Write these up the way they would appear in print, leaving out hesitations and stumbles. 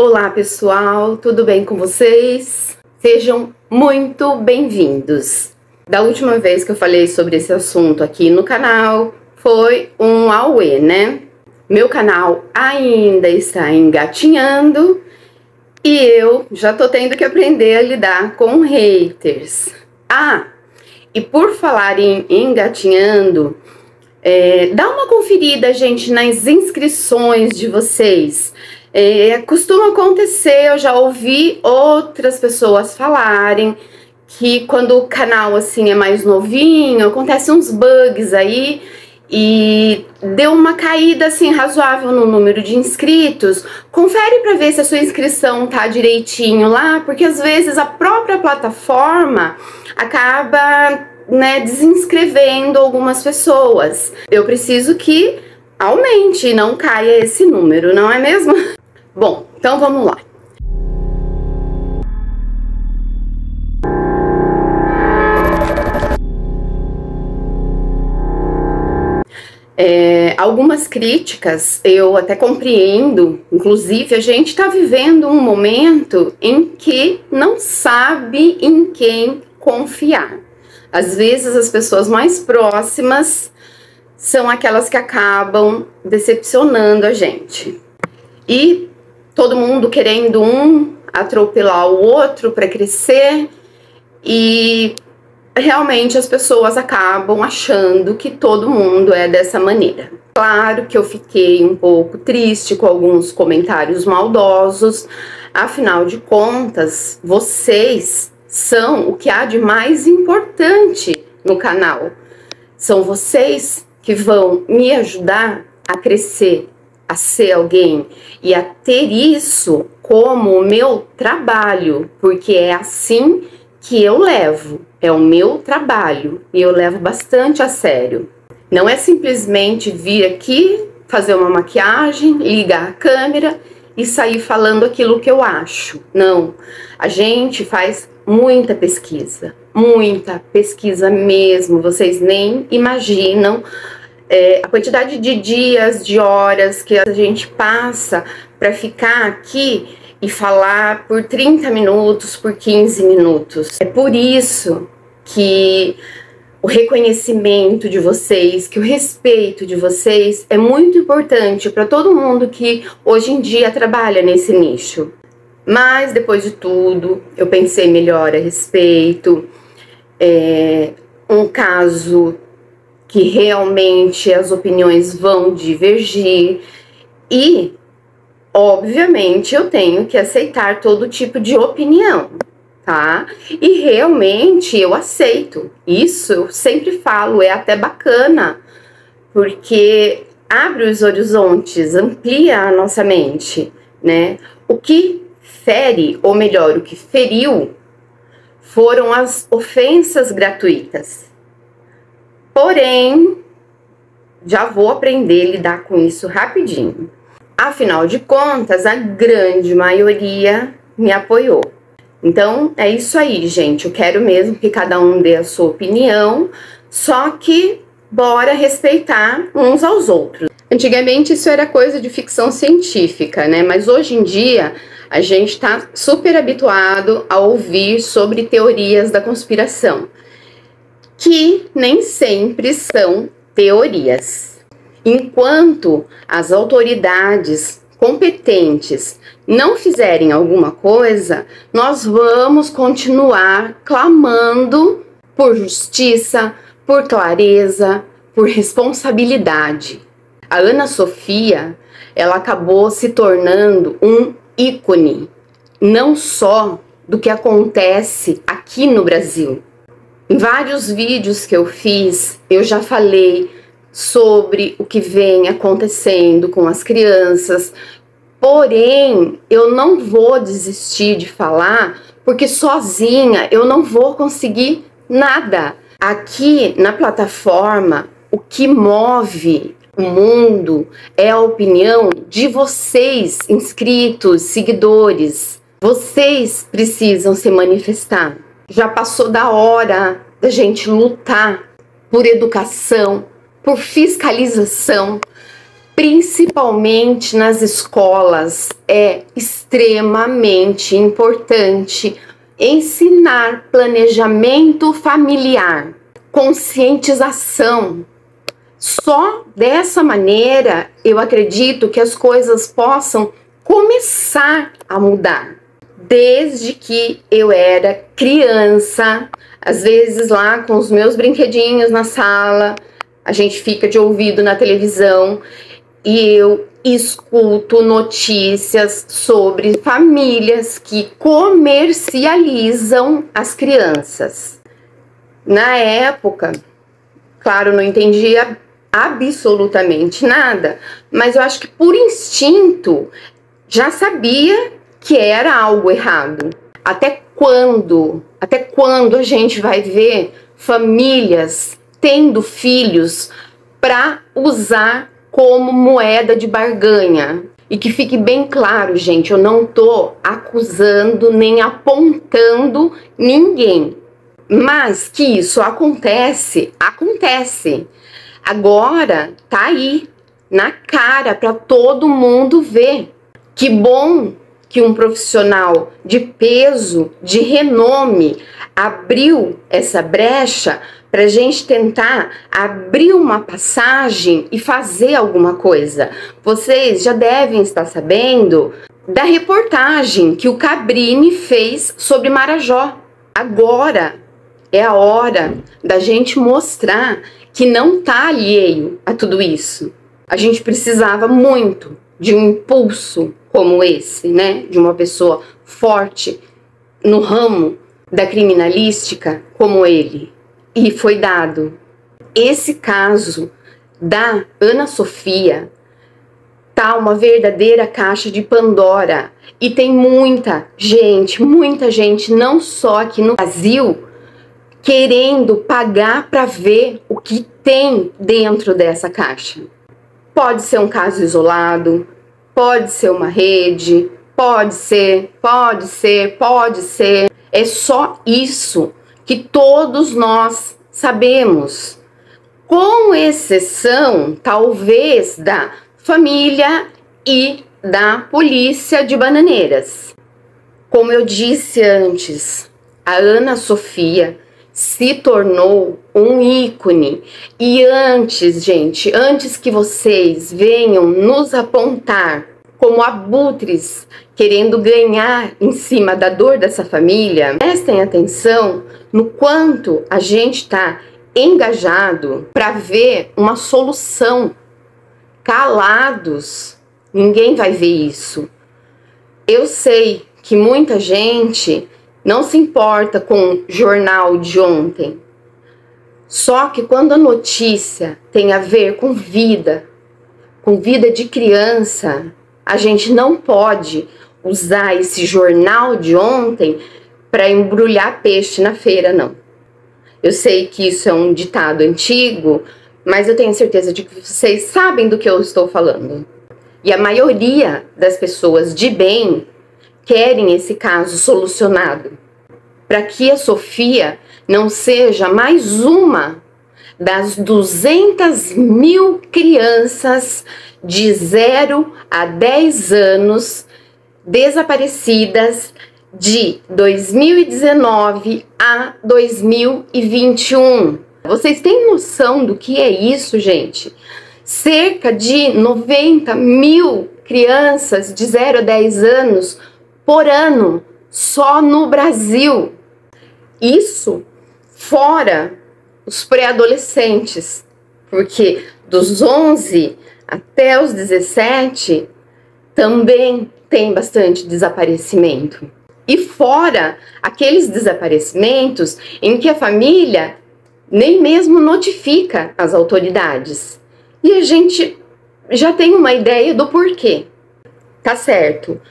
Olá pessoal, tudo bem com vocês? Sejam muito bem-vindos. Da última vez que eu falei sobre esse assunto aqui no canal, foi um auê, né? Meu canal ainda está engatinhando e eu já tô tendo que aprender a lidar com haters. E por falar em engatinhando, dá uma conferida, gente, nas inscrições de vocês. Costuma acontecer, eu já ouvi outras pessoas falarem que quando o canal assim é mais novinho, acontecem uns bugs aí e deu uma caída assim razoável no número de inscritos. Confere para ver se a sua inscrição tá direitinho lá, porque às vezes a própria plataforma acaba, né, desinscrevendo algumas pessoas. Eu preciso que aumente e não caia esse número, não é mesmo? Bom, então vamos lá. Algumas críticas eu até compreendo, inclusive a gente está vivendo um momento em que não sabe em quem confiar. Às vezes as pessoas mais próximas são aquelas que acabam decepcionando a gente. E todo mundo querendo atropelar o outro para crescer, e realmente as pessoas acabam achando que todo mundo é dessa maneira. Claro que eu fiquei um pouco triste com alguns comentários maldosos, afinal de contas, vocês são o que há de mais importante no canal. São vocês que vão me ajudar a crescer, a ser alguém e a ter isso como o meu trabalho, porque é assim que eu levo, é o meu trabalho e eu levo bastante a sério. Não é simplesmente vir aqui, fazer uma maquiagem, ligar a câmera e sair falando aquilo que eu acho. Não, a gente faz muita pesquisa mesmo, vocês nem imaginam a quantidade de dias, de horas que a gente passa para ficar aqui e falar por 30 minutos, por 15 minutos. É por isso que o reconhecimento de vocês, que o respeito de vocês é muito importante para todo mundo que hoje em dia trabalha nesse nicho. Mas depois de tudo, eu pensei melhor a respeito. Um caso que realmente as opiniões vão divergir e, obviamente, eu tenho que aceitar todo tipo de opinião, tá? E realmente eu aceito. Isso eu sempre falo, é até bacana, porque abre os horizontes, amplia a nossa mente, né? O que fere, ou melhor, o que feriu, foram as ofensas gratuitas. Porém, já vou aprender a lidar com isso rapidinho. Afinal de contas, a grande maioria me apoiou. Então, é isso aí, gente. Eu quero mesmo que cada um dê a sua opinião, só que bora respeitar uns aos outros. Antigamente isso era coisa de ficção científica, né? Mas hoje em dia a gente tá super habituado a ouvir sobre teorias da conspiração, que nem sempre são teorias. Enquanto as autoridades competentes não fizerem alguma coisa, nós vamos continuar clamando por justiça, por clareza, por responsabilidade. A Ana Sofia, ela acabou se tornando um ícone, não só do que acontece aqui no Brasil. Em vários vídeos que eu fiz, eu já falei sobre o que vem acontecendo com as crianças, porém, eu não vou desistir de falar, porque sozinha eu não vou conseguir nada. Aqui na plataforma, o que move o mundo é a opinião de vocês, inscritos, seguidores. Vocês precisam se manifestar. Já passou da hora da gente lutar por educação, por fiscalização, principalmente nas escolas, é extremamente importante ensinar planejamento familiar, conscientização. Só dessa maneira eu acredito que as coisas possam começar a mudar. Desde que eu era criança, às vezes lá com os meus brinquedinhos na sala, a gente fica de ouvido na televisão e eu escuto notícias sobre famílias que comercializam as crianças. Na época, claro, não entendia absolutamente nada, mas eu acho que por instinto já sabia que era algo errado. Até quando a gente vai ver famílias tendo filhos para usar como moeda de barganha? E que fique bem claro, gente, eu não tô acusando nem apontando ninguém, mas que isso acontece. Agora tá aí na cara para todo mundo ver. Que bom que um profissional de peso, de renome, abriu essa brecha para a gente tentar abrir uma passagem e fazer alguma coisa. Vocês já devem estar sabendo da reportagem que o Cabrini fez sobre Marajó. Agora é a hora da gente mostrar que não está alheio a tudo isso. A gente precisava muito de um impulso como esse, né? De uma pessoa forte no ramo da criminalística como ele. E foi dado. Esse caso da Ana Sofia tá uma verdadeira caixa de Pandora. E tem muita gente, não só aqui no Brasil, querendo pagar para ver o que tem dentro dessa caixa. Pode ser um caso isolado, pode ser uma rede, pode ser. É só isso que todos nós sabemos, com exceção, talvez, da família e da polícia de Bananeiras. Como eu disse antes, a Ana Sofia se tornou um ícone. E antes, gente, antes que vocês venham nos apontar como abutres querendo ganhar em cima da dor dessa família, prestem atenção no quanto a gente está engajado para ver uma solução. Calados, ninguém vai ver isso. Eu sei que muita gente não se importa com o jornal de ontem. Só que quando a notícia tem a ver com vida de criança, a gente não pode usar esse jornal de ontem para embrulhar peixe na feira, não. Eu sei que isso é um ditado antigo, mas eu tenho certeza de que vocês sabem do que eu estou falando. E a maioria das pessoas de bem querem esse caso solucionado, para que a Sofia não seja mais uma das 200.000 crianças de 0 a 10 anos desaparecidas de 2019 a 2021. Vocês têm noção do que é isso, gente? Cerca de 90.000 crianças de 0 a 10 anos por ano, só no Brasil. Isso fora os pré-adolescentes, porque dos 11 até os 17 também tem bastante desaparecimento. E fora aqueles desaparecimentos em que a família nem mesmo notifica as autoridades. E a gente já tem uma ideia do porquê. Tá certo,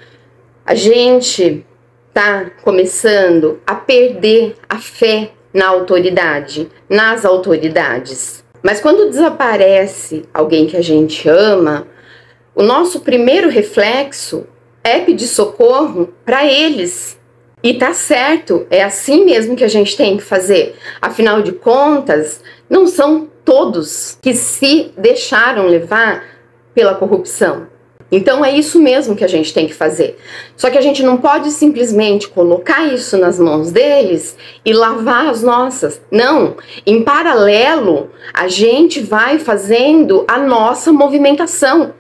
a gente tá começando a perder a fé na autoridade, nas autoridades. Mas quando desaparece alguém que a gente ama, o nosso primeiro reflexo é pedir socorro para eles. E tá certo, é assim mesmo que a gente tem que fazer. Afinal de contas, não são todos que se deixaram levar pela corrupção. Então é isso mesmo que a gente tem que fazer. Só que a gente não pode simplesmente colocar isso nas mãos deles e lavar as nossas. Não, em paralelo a gente vai fazendo a nossa movimentação,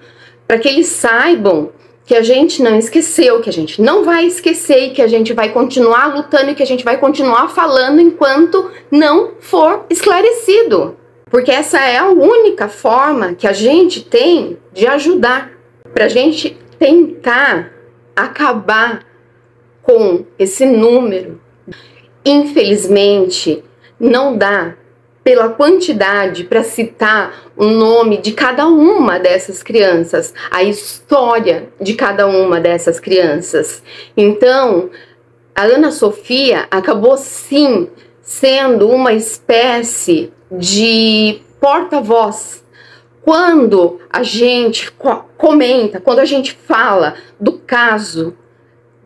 para que eles saibam que a gente não esqueceu, que a gente não vai esquecer e que a gente vai continuar lutando e que a gente vai continuar falando enquanto não for esclarecido. Porque essa é a única forma que a gente tem de ajudar, para a gente tentar acabar com esse número. Infelizmente, não dá pela quantidade para citar o nome de cada uma dessas crianças, a história de cada uma dessas crianças. Então, a Ana Sofia acabou sim sendo uma espécie de porta-voz. Quando a gente comenta, quando a gente fala do caso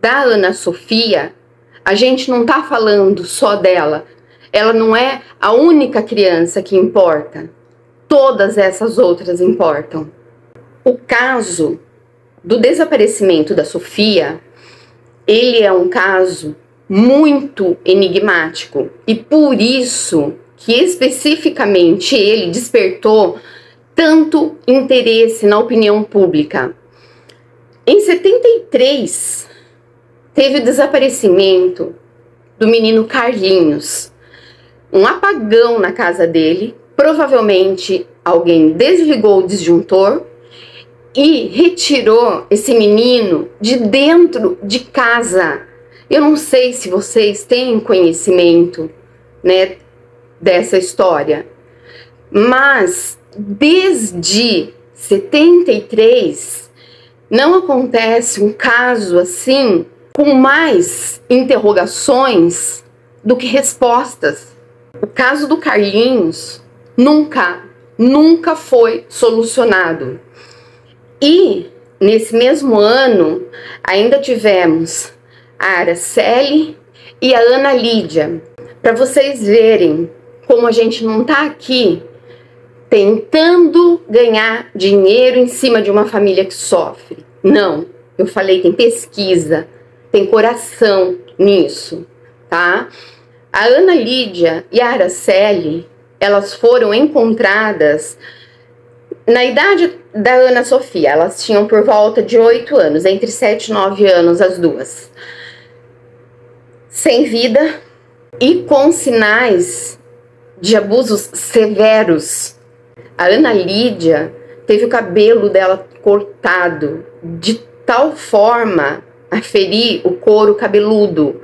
da Ana Sofia, a gente não está falando só dela. Ela não é a única criança que importa. Todas essas outras importam. O caso do desaparecimento da Sofia, ele é um caso muito enigmático. E por isso que especificamente ele despertou tanto interesse na opinião pública. Em 73, teve o desaparecimento do menino Carlinhos. Um apagão na casa dele, provavelmente alguém desligou o disjuntor e retirou esse menino de dentro de casa. Eu não sei se vocês têm conhecimento, né, dessa história, mas desde 73 não acontece um caso assim com mais interrogações do que respostas. O caso do Carlinhos nunca foi solucionado. E nesse mesmo ano ainda tivemos a Araceli e a Ana Lídia. Para vocês verem como a gente não está aqui tentando ganhar dinheiro em cima de uma família que sofre. Não, eu falei, tem pesquisa, tem coração nisso, tá? A Ana Lídia e a Araceli, elas foram encontradas na idade da Ana Sofia. Elas tinham por volta de 8 anos, entre 7 e 9 anos as duas. Sem vida e com sinais de abusos severos. A Ana Lídia teve o cabelo dela cortado de tal forma a ferir o couro cabeludo.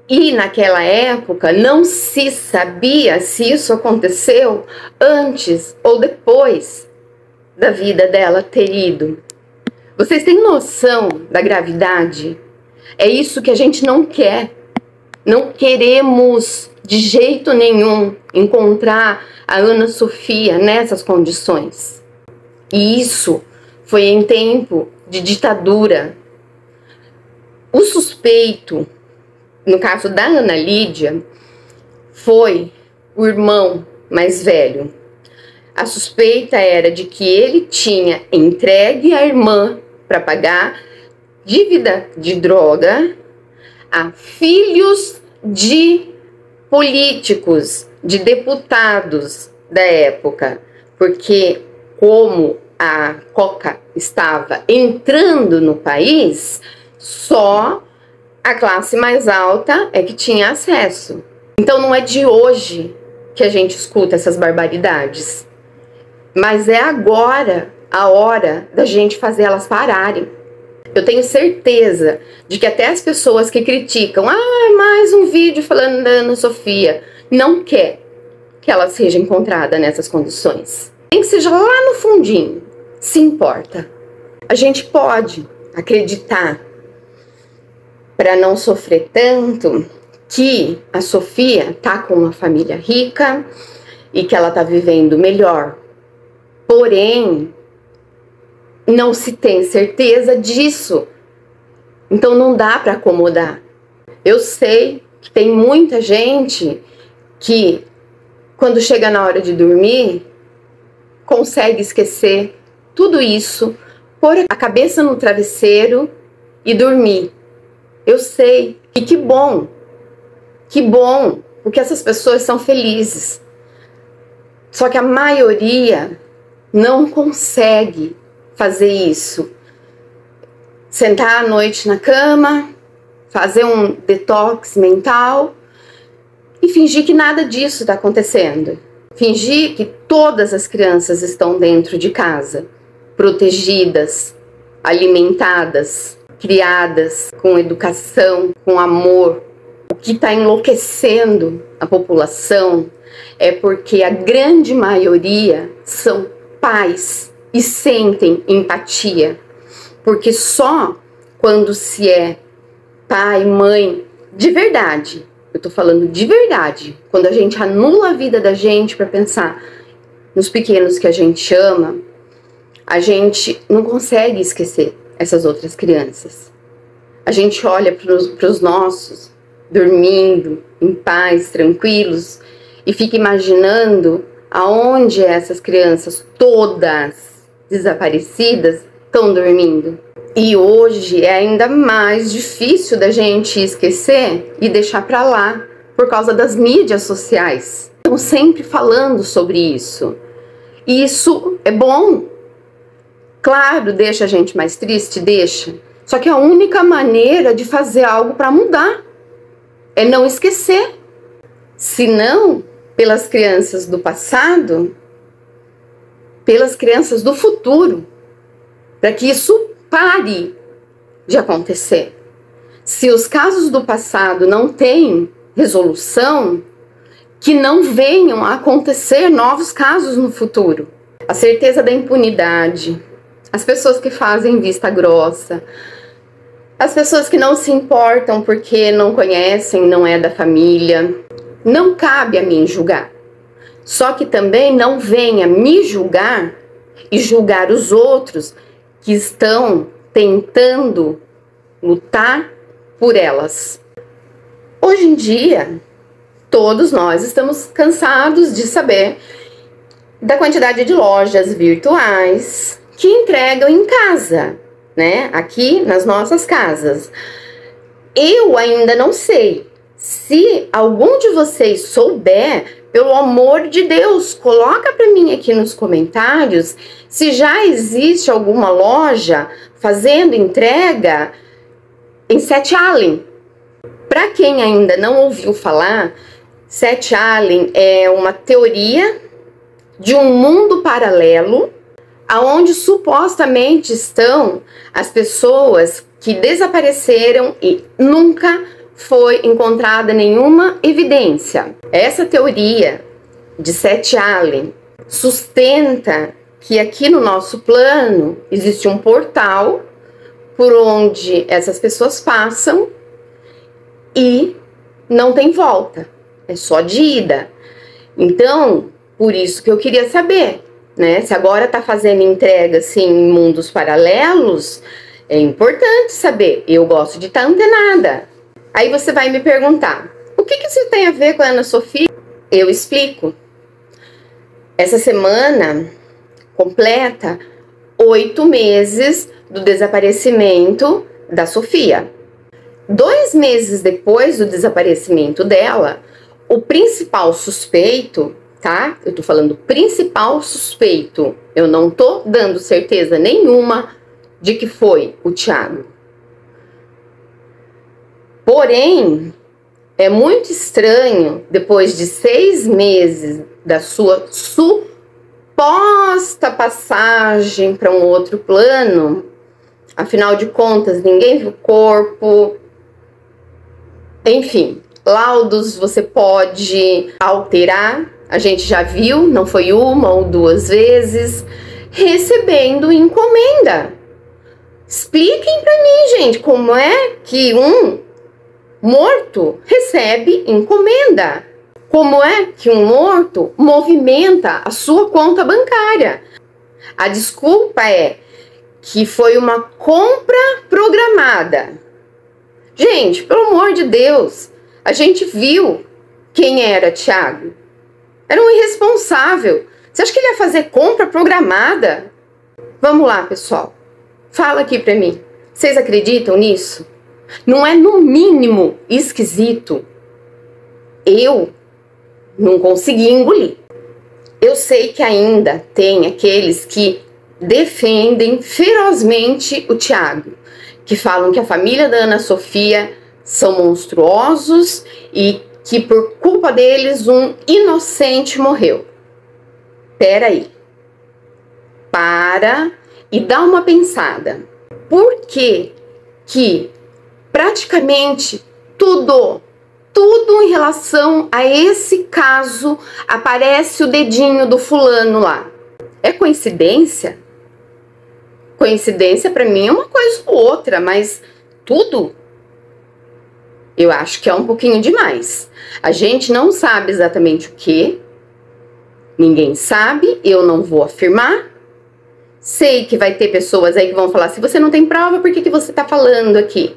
E naquela época não se sabia se isso aconteceu antes ou depois da vida dela ter ido. Vocês têm noção da gravidade? É isso que a gente não quer. Não queremos de jeito nenhum encontrar a Ana Sofia nessas condições. E isso foi em tempo de ditadura. O suspeito, no caso da Ana Lídia, foi o irmão mais velho. A suspeita era de que ele tinha entregue a irmã para pagar dívida de droga a filhos de políticos, de deputados da época, porque como a coca estava entrando no país, só a classe mais alta é que tinha acesso. Então não é de hoje que a gente escuta essas barbaridades, mas é agora a hora da gente fazer elas pararem. Eu tenho certeza de que até as pessoas que criticam, mais um vídeo falando da Ana Sofia, não quer que ela seja encontrada nessas condições. Nem que seja lá no fundinho, se importa. A gente pode acreditar, para não sofrer tanto, que a Sofia tá com uma família rica e que ela tá vivendo melhor. Porém, não se tem certeza disso. Então não dá para acomodar. Eu sei que tem muita gente que, quando chega na hora de dormir, consegue esquecer tudo isso, pôr a cabeça no travesseiro e dormir. Eu sei. E que bom, porque essas pessoas são felizes. Só que a maioria não consegue fazer isso. Sentar à noite na cama, fazer um detox mental e fingir que nada disso está acontecendo. Fingir que todas as crianças estão dentro de casa, protegidas, alimentadas, criadas com educação, com amor. O que está enlouquecendo a população é porque a grande maioria são pais e sentem empatia. Porque só quando se é pai, mãe, de verdade, eu tô falando de verdade, quando a gente anula a vida da gente para pensar nos pequenos que a gente ama, a gente não consegue esquecer essas outras crianças. A gente olha para os nossos dormindo em paz, tranquilos, e fica imaginando aonde essas crianças todas desaparecidas estão dormindo. E hoje é ainda mais difícil da gente esquecer e deixar para lá por causa das mídias sociais. Estão sempre falando sobre isso. E isso é bom. Claro, deixa a gente mais triste, deixa. Só que a única maneira de fazer algo para mudar é não esquecer. Se não, pelas crianças do passado, pelas crianças do futuro, para que isso pare de acontecer. Se os casos do passado não têm resolução, que não venham a acontecer novos casos no futuro. A certeza da impunidade, as pessoas que fazem vista grossa, as pessoas que não se importam porque não conhecem, não é da família. Não cabe a mim julgar. Só que também não venha me julgar e julgar os outros que estão tentando lutar por elas. Hoje em dia, todos nós estamos cansados de saber da quantidade de lojas virtuais que entregam em casa, né? Aqui nas nossas casas. Eu ainda não sei. Se algum de vocês souber, pelo amor de Deus, coloca para mim aqui nos comentários se já existe alguma loja fazendo entrega em Sete Allen. Para quem ainda não ouviu falar, Sete Allen é uma teoria de um mundo paralelo aonde supostamente estão as pessoas que desapareceram e nunca foi encontrada nenhuma evidência. Essa teoria de Sete Allen sustenta que aqui no nosso plano existe um portal por onde essas pessoas passam e não tem volta, é só de ida. Então, por isso que eu queria saber, né? Se agora tá fazendo entrega assim em mundos paralelos, é importante saber. Eu gosto de estar antenada. Aí você vai me perguntar, o que isso tem a ver com a Ana Sofia? Eu explico. Essa semana completa 8 meses do desaparecimento da Sofia. 2 meses depois do desaparecimento dela, o principal suspeito, tá? Eu tô falando principal suspeito. Eu não tô dando certeza nenhuma de que foi o Thiago. Porém, é muito estranho, depois de 6 meses da sua suposta passagem para um outro plano, afinal de contas, ninguém viu o corpo, enfim, laudos você pode alterar, a gente já viu, não foi 1 ou 2 vezes, recebendo encomenda. Expliquem para mim, gente, como é que um morto recebe encomenda? Como é que um morto movimenta a sua conta bancária? A desculpa é que foi uma compra programada. Gente, pelo amor de Deus, a gente viu quem era Thiago. Era um irresponsável. Você acha que ele ia fazer compra programada? Vamos lá, pessoal. Fala aqui pra mim. Vocês acreditam nisso? Não é no mínimo esquisito? Eu não consegui engolir. Eu sei que ainda tem aqueles que defendem ferozmente o Thiago, que falam que a família da Ana Sofia são monstruosos e que por culpa deles um inocente morreu. Pera aí. Para e dá uma pensada. Por que praticamente tudo em relação a esse caso aparece o dedinho do fulano lá? É coincidência? Coincidência para mim é uma coisa ou outra, mas tudo eu acho que é um pouquinho demais. A gente não sabe exatamente o que, ninguém sabe, eu não vou afirmar. Sei que vai ter pessoas aí que vão falar, se você não tem prova, por que você tá falando aqui?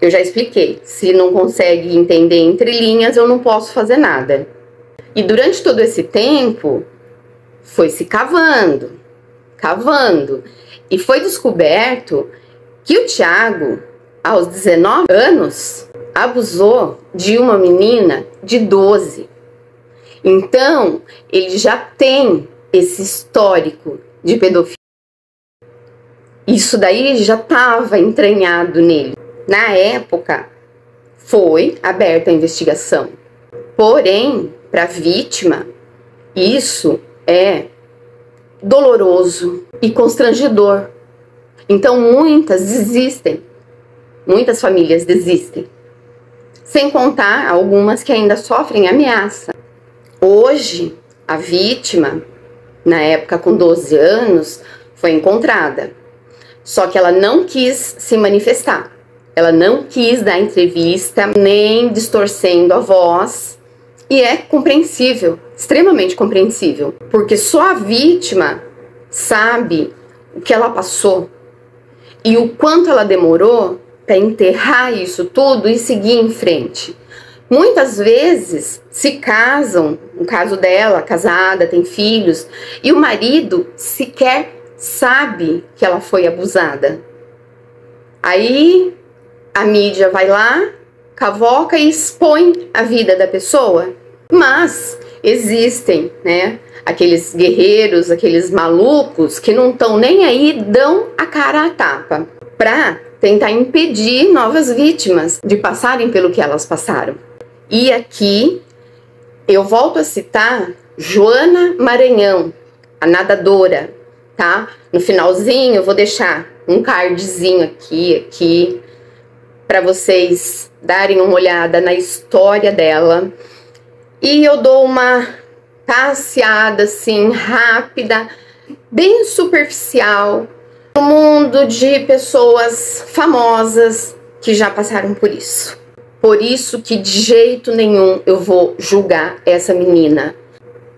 Eu já expliquei, se não consegue entender entre linhas, eu não posso fazer nada. E durante todo esse tempo, foi se cavando, e foi descoberto que o Thiago, aos 19 anos, abusou de uma menina de 12. Então, ele já tem esse histórico de pedofilia. Isso daí já estava entranhado nele. Na época, foi aberta a investigação. Porém, para a vítima, isso é doloroso e constrangedor. Então, muitas famílias desistem. Sem contar algumas que ainda sofrem ameaça. Hoje, a vítima, na época com 12 anos, foi encontrada. Só que ela não quis se manifestar. Ela não quis dar entrevista, nem distorcendo a voz. E é compreensível, extremamente compreensível. Porque só a vítima sabe o que ela passou. E o quanto ela demorou para enterrar isso tudo e seguir em frente. Muitas vezes se casam, no caso dela, casada, tem filhos, e o marido sequer sabe que ela foi abusada. Aí a mídia vai lá, cavoca e expõe a vida da pessoa. Mas existem, né, aqueles guerreiros, aqueles malucos que não estão nem aí, dão a cara à tapa para tentar impedir novas vítimas de passarem pelo que elas passaram. E aqui eu volto a citar Joana Maranhão, a nadadora, tá? No finalzinho eu vou deixar um cardzinho aqui para vocês darem uma olhada na história dela. E eu dou uma passeada assim rápida, bem superficial, no mundo de pessoas famosas que já passaram por isso. Por isso que de jeito nenhum eu vou julgar essa menina,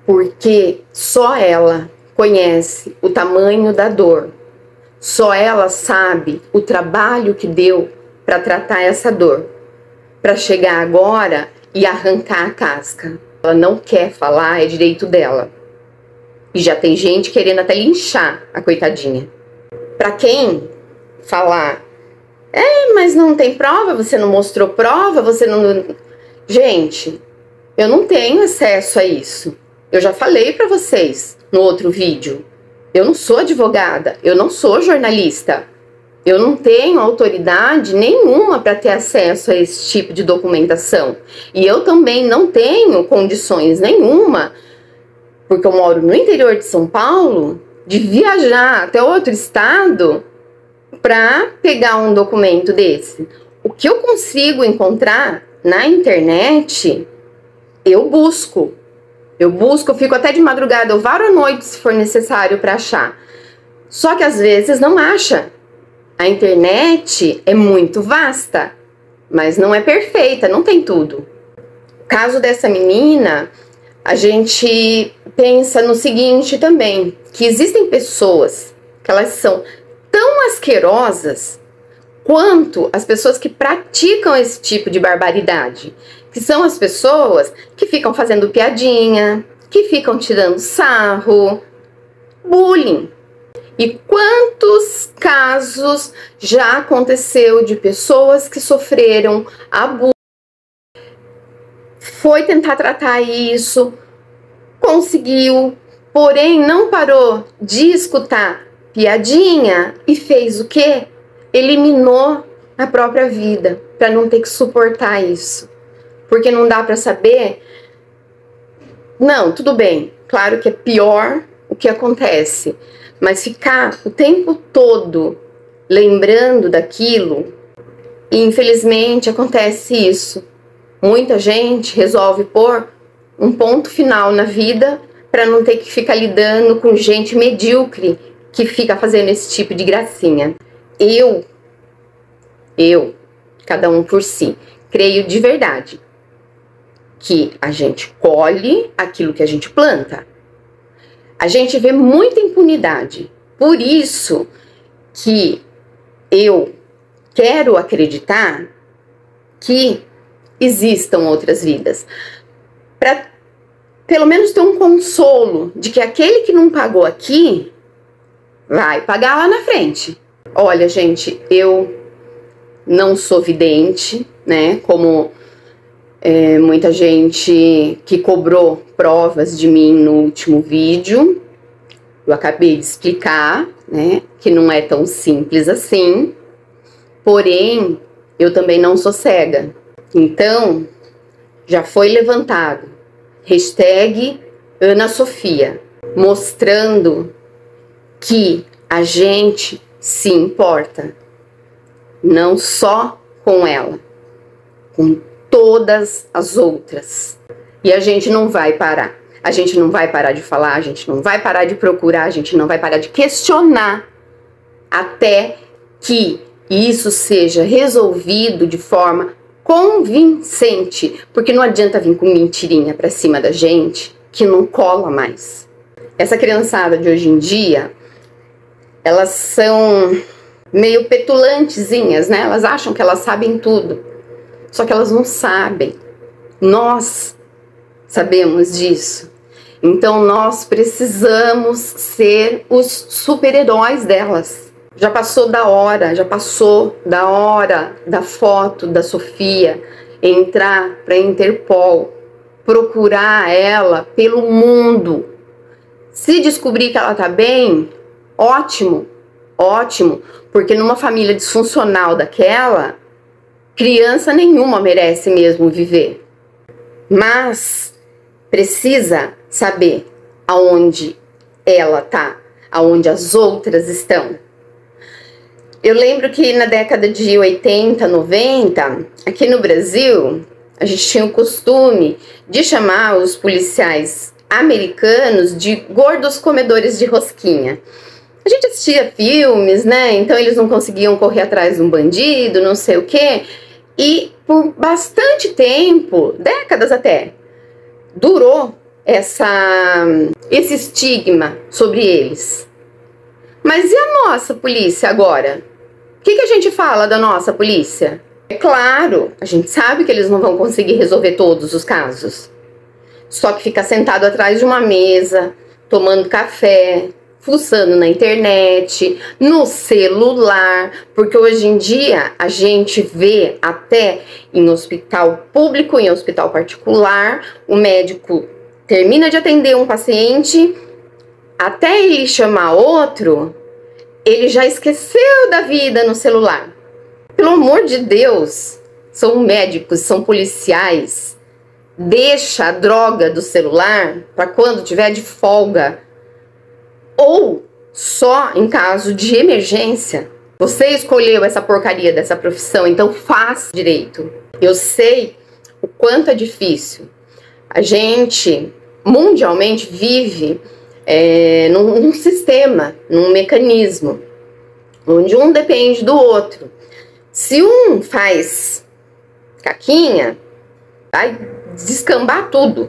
porque só ela conhece o tamanho da dor, só ela sabe o trabalho que deu para tratar essa dor, para chegar agora e arrancar a casca. Ela não quer falar, é direito dela. E já tem gente querendo até linchar a coitadinha. Para quem falar, mas não tem prova, você não mostrou prova, você não... Gente, eu não tenho acesso a isso. Eu já falei para vocês no outro vídeo. Eu não sou advogada, eu não sou jornalista. Eu não tenho autoridade nenhuma para ter acesso a esse tipo de documentação. E eu também não tenho condições nenhuma, porque eu moro no interior de São Paulo, de viajar até outro estado para pegar um documento desse. O que eu consigo encontrar na internet, eu busco. Eu fico até de madrugada, ou várias noites se for necessário para achar. Só que às vezes não acha. A internet é muito vasta, mas não é perfeita, não tem tudo. No caso dessa menina, a gente pensa no seguinte também, que existem pessoas que elas são tão asquerosas quanto as pessoas que praticam esse tipo de barbaridade, que são as pessoas que ficam fazendo piadinha, que ficam tirando sarro, bullying. E quantos casos já aconteceu de pessoas que sofreram abuso, foi tentar tratar isso, conseguiu, porém não parou de escutar piadinha e fez o quê? Eliminou a própria vida para não ter que suportar isso. Porque não dá para saber. Não, tudo bem, claro que é pior o que acontece, mas ficar o tempo todo lembrando daquilo, e infelizmente acontece isso. Muita gente resolve pôr um ponto final na vida para não ter que ficar lidando com gente medíocre que fica fazendo esse tipo de gracinha. Eu, cada um por si, creio de verdade que a gente colhe aquilo que a gente planta. A gente vê muita impunidade. Por isso que eu quero acreditar que existam outras vidas. Para pelo menos ter um consolo de que aquele que não pagou aqui vai pagar lá na frente. Olha, gente, eu não sou vidente, né? Como muita gente que cobrou provas de mim no último vídeo. Eu acabei de explicar, né? Que não é tão simples assim. Porém, eu também não sou cega. Então, já foi levantado hashtag Ana Sofia, mostrando que a gente se importa, não só com ela, com todas as outras. E a gente não vai parar. A gente não vai parar de falar, a gente não vai parar de procurar, a gente não vai parar de questionar até que isso seja resolvido de forma convincente, porque não adianta vir com mentirinha pra cima da gente que não cola mais. Essa criançada de hoje em dia, elas são meio petulantezinhas, né? Elas acham que elas sabem tudo, só que elas não sabem. Nós sabemos disso. Então nós precisamos ser os super-heróis delas. Já passou da hora da foto da Sofia entrar para a Interpol, procurar ela pelo mundo. Se descobrir que ela tá bem, ótimo, ótimo, porque numa família disfuncional daquela, criança nenhuma merece mesmo viver. Mas precisa saber aonde ela tá, aonde as outras estão. Eu lembro que na década de 80, 90, aqui no Brasil, a gente tinha o costume de chamar os policiais americanos de gordos comedores de rosquinha. A gente assistia filmes, né? Então eles não conseguiam correr atrás de um bandido, não sei o quê. E por bastante tempo, décadas até, durou esse estigma sobre eles. Mas e a nossa polícia agora? O que a gente fala da nossa polícia? É claro, a gente sabe que eles não vão conseguir resolver todos os casos. Só que fica sentado atrás de uma mesa, tomando café, fuçando na internet, no celular, porque hoje em dia a gente vê até em hospital público, em hospital particular, o médico termina de atender um paciente, até ele chamar outro, ele já esqueceu da vida no celular. Pelo amor de Deus, são médicos, são policiais. Deixa a droga do celular para quando tiver de folga. Ou só em caso de emergência. Você escolheu essa porcaria dessa profissão, então faz direito. Eu sei o quanto é difícil. A gente, mundialmente, vive num sistema, num mecanismo, onde um depende do outro. Se um faz caquinha, vai descambar tudo.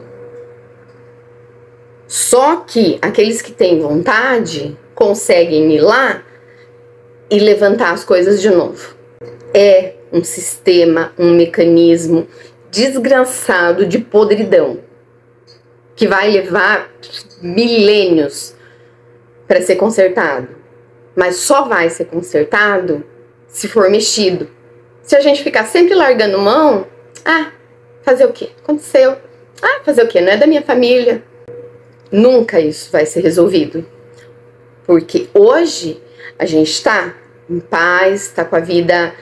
Só que aqueles que têm vontade conseguem ir lá e levantar as coisas de novo. É um sistema, um mecanismo desgraçado de podridão que vai levar milênios para ser consertado. mas só vai ser consertado se for mexido. Se a gente ficar sempre largando mão, fazer o quê? Aconteceu. Fazer o quê? Não é da minha família. Nunca isso vai ser resolvido. Porque hoje a gente está em paz, está com a vida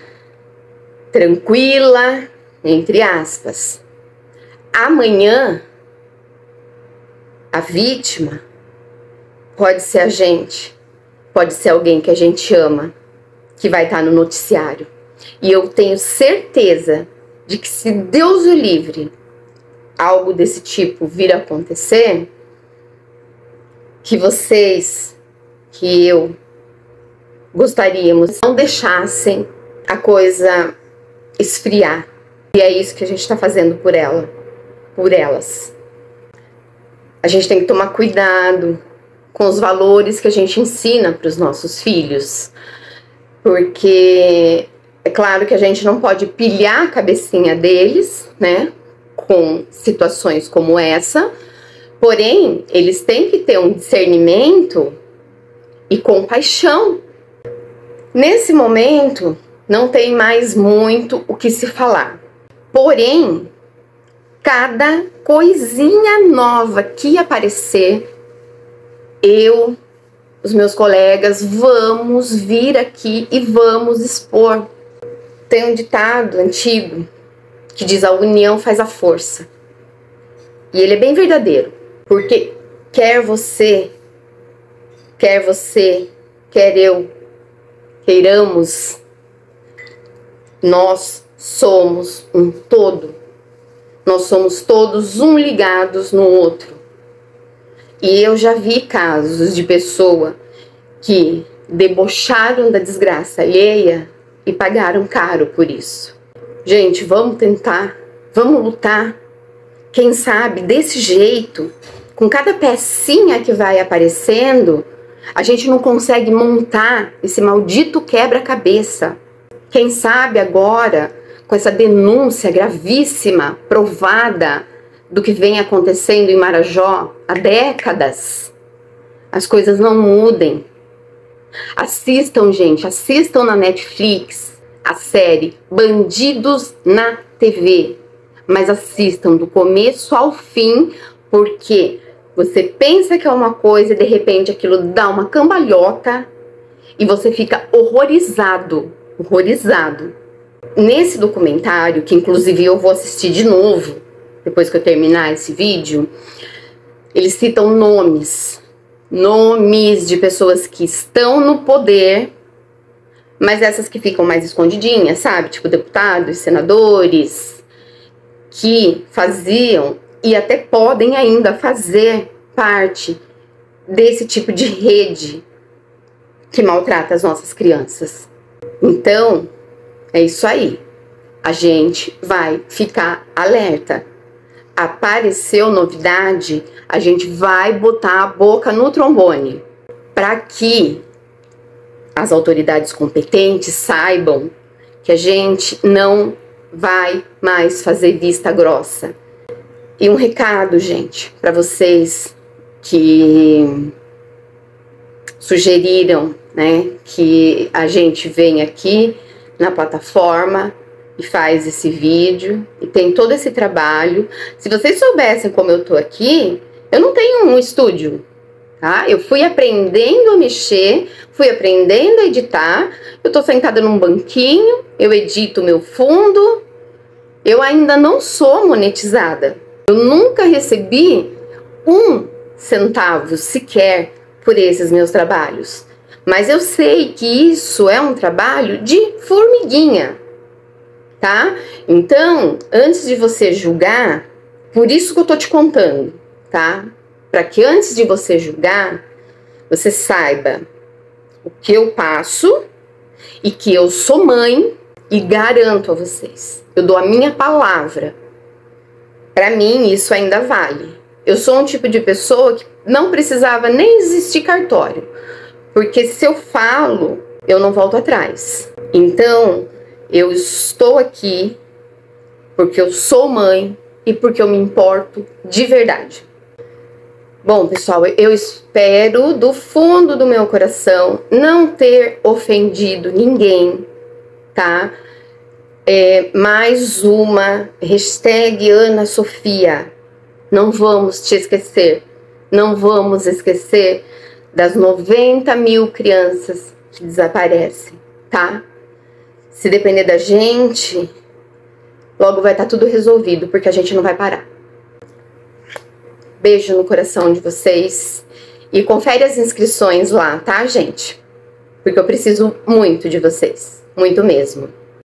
tranquila, entre aspas. Amanhã, a vítima pode ser a gente, pode ser alguém que a gente ama, que vai estar no noticiário. E eu tenho certeza de que, se Deus o livre, algo desse tipo vir a acontecer, que vocês, que eu, gostaríamos não deixassem a coisa esfriar. E é isso que a gente está fazendo por ela, por elas. A gente tem que tomar cuidado com os valores que a gente ensina para os nossos filhos, porque é claro que a gente não pode pilhar a cabecinha deles, né, com situações como essa, porém, eles têm que ter um discernimento e compaixão. Nesse momento, não tem mais muito o que se falar. Porém, cada coisinha nova que aparecer, eu, os meus colegas, vamos vir aqui e vamos expor. Tem um ditado antigo que diz: a união faz a força. E ele é bem verdadeiro, porque quer você, quer eu, queiramos, nós somos um todo. Nós somos todos um ligados no outro. E eu já vi casos de pessoa que debocharam da desgraça alheia e pagaram caro por isso. Gente, vamos tentar, vamos lutar. Quem sabe desse jeito, com cada pecinha que vai aparecendo, a gente não consegue montar esse maldito quebra-cabeça. Quem sabe agora, com essa denúncia gravíssima, provada, do que vem acontecendo em Marajó há décadas, as coisas não mudem. Assistam, gente, assistam na Netflix a série Bandidos na TV, mas assistam do começo ao fim, porque você pensa que é uma coisa e de repente aquilo dá uma cambalhota e você fica horrorizado, horrorizado. Nesse documentário, que inclusive eu vou assistir de novo, depois que eu terminar esse vídeo, eles citam nomes de pessoas que estão no poder, mas essas que ficam mais escondidinhas, sabe? Tipo deputados, senadores, que faziam e até podem ainda fazer parte desse tipo de rede que maltrata as nossas crianças. Então, é isso aí. A gente vai ficar alerta. Apareceu novidade, a gente vai botar a boca no trombone para que as autoridades competentes saibam que a gente não vai mais fazer vista grossa. E um recado, gente, para vocês que sugeriram, né, que a gente venha aqui na plataforma e faz esse vídeo e tem todo esse trabalho. Se vocês soubessem como eu tô aqui, eu não tenho um estúdio, tá? Eu fui aprendendo a mexer, fui aprendendo a editar. Eu tô sentada num banquinho, eu edito o meu fundo. Eu ainda não sou monetizada. Eu nunca recebi 1 centavo sequer por esses meus trabalhos. Mas eu sei que isso é um trabalho de formiguinha, tá? Então, antes de você julgar, por isso que eu tô te contando, tá? Para que antes de você julgar, você saiba o que eu passo e que eu sou mãe e garanto a vocês, eu dou a minha palavra. Para mim, isso ainda vale. Eu sou um tipo de pessoa que não precisava nem existir cartório, porque se eu falo, eu não volto atrás. Então, eu estou aqui porque eu sou mãe e porque eu me importo de verdade. Bom, pessoal, eu espero do fundo do meu coração não ter ofendido ninguém, tá? Mais uma hashtag Ana Sofia. Não vamos te esquecer. Não vamos esquecer das 90 mil crianças que desaparecem, tá? Se depender da gente, logo vai estar tudo resolvido, porque a gente não vai parar. Beijo no coração de vocês. E confere as inscrições lá, tá, gente? Porque eu preciso muito de vocês. Muito mesmo.